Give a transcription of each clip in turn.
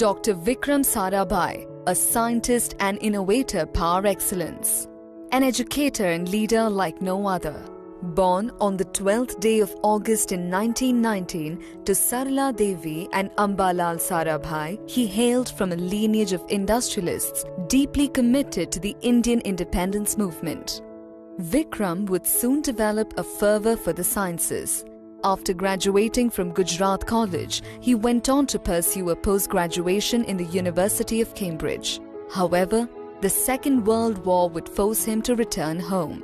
Dr. Vikram Sarabhai, a scientist and innovator par excellence, an educator and leader like no other. Born on the 12th day of August in 1919 to Sarla Devi and Ambalal Sarabhai, he hailed from a lineage of industrialists deeply committed to the Indian independence movement. Vikram would soon develop a fervor for the sciences. After graduating from Gujarat College, he went on to pursue a post-graduation in the University of Cambridge. However, the Second World War would force him to return home.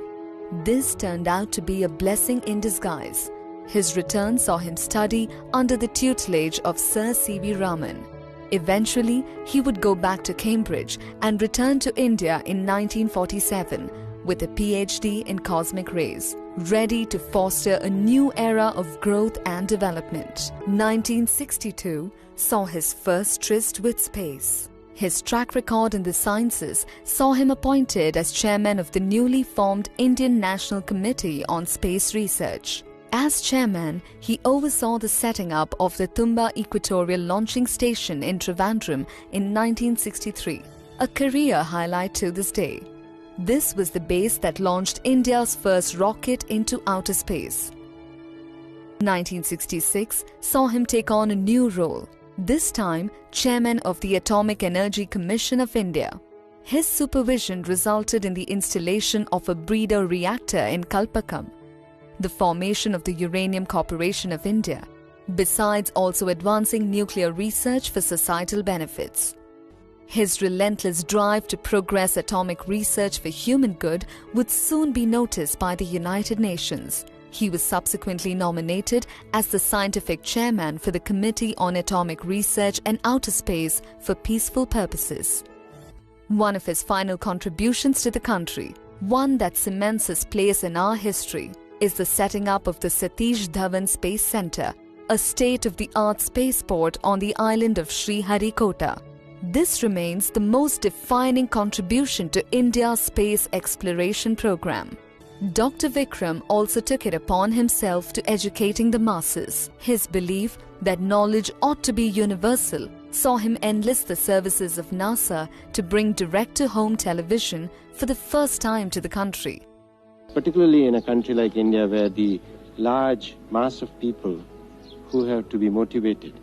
This turned out to be a blessing in disguise. His return saw him study under the tutelage of Sir C.V. Raman. Eventually, he would go back to Cambridge and return to India in 1947 with a PhD in cosmic rays, ready to foster a new era of growth and development. 1962 saw his first tryst with space. His track record in the sciences saw him appointed as chairman of the newly formed Indian National Committee on Space Research. As chairman, he oversaw the setting up of the Tumba Equatorial Launching Station in Trivandrum in 1963, a career highlight to this day. This was the base that launched India's first rocket into outer space. 1966 saw him take on a new role, this time chairman of the Atomic Energy Commission of India. His supervision resulted in the installation of a breeder reactor in Kalpakam, the formation of the Uranium Corporation of India, besides also advancing nuclear research for societal benefits. His relentless drive to progress atomic research for human good would soon be noticed by the United Nations. He was subsequently nominated as the scientific chairman for the Committee on Atomic Research and Outer Space for Peaceful Purposes. One of his final contributions to the country, one that cements his place in our history, is the setting up of the Satish Dhawan Space Centre, a state-of-the-art spaceport on the island of Sriharikota. This remains the most defining contribution to India's space exploration program. Dr. Vikram also took it upon himself to educating the masses. His belief that knowledge ought to be universal saw him enlist the services of NASA to bring direct-to-home television for the first time to the country. Particularly in a country like India, where the large mass of people who have to be motivated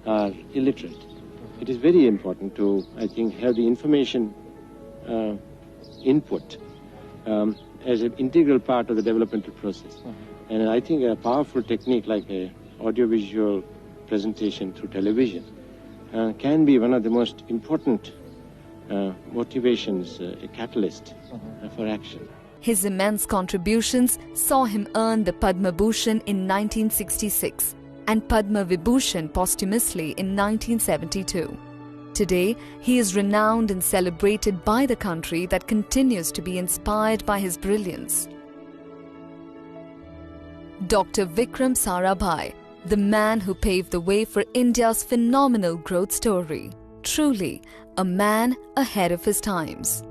are illiterate, it is very important to, I think, have the information input as an integral part of the developmental process. And I think a powerful technique like an audiovisual presentation through television can be one of the most important motivations, a catalyst for action. His immense contributions saw him earn the Padma Bhushan in 1966 and Padma Vibhushan posthumously in 1972. Today, he is renowned and celebrated by the country that continues to be inspired by his brilliance. Dr. Vikram Sarabhai, the man who paved the way for India's phenomenal growth story. Truly, a man ahead of his times.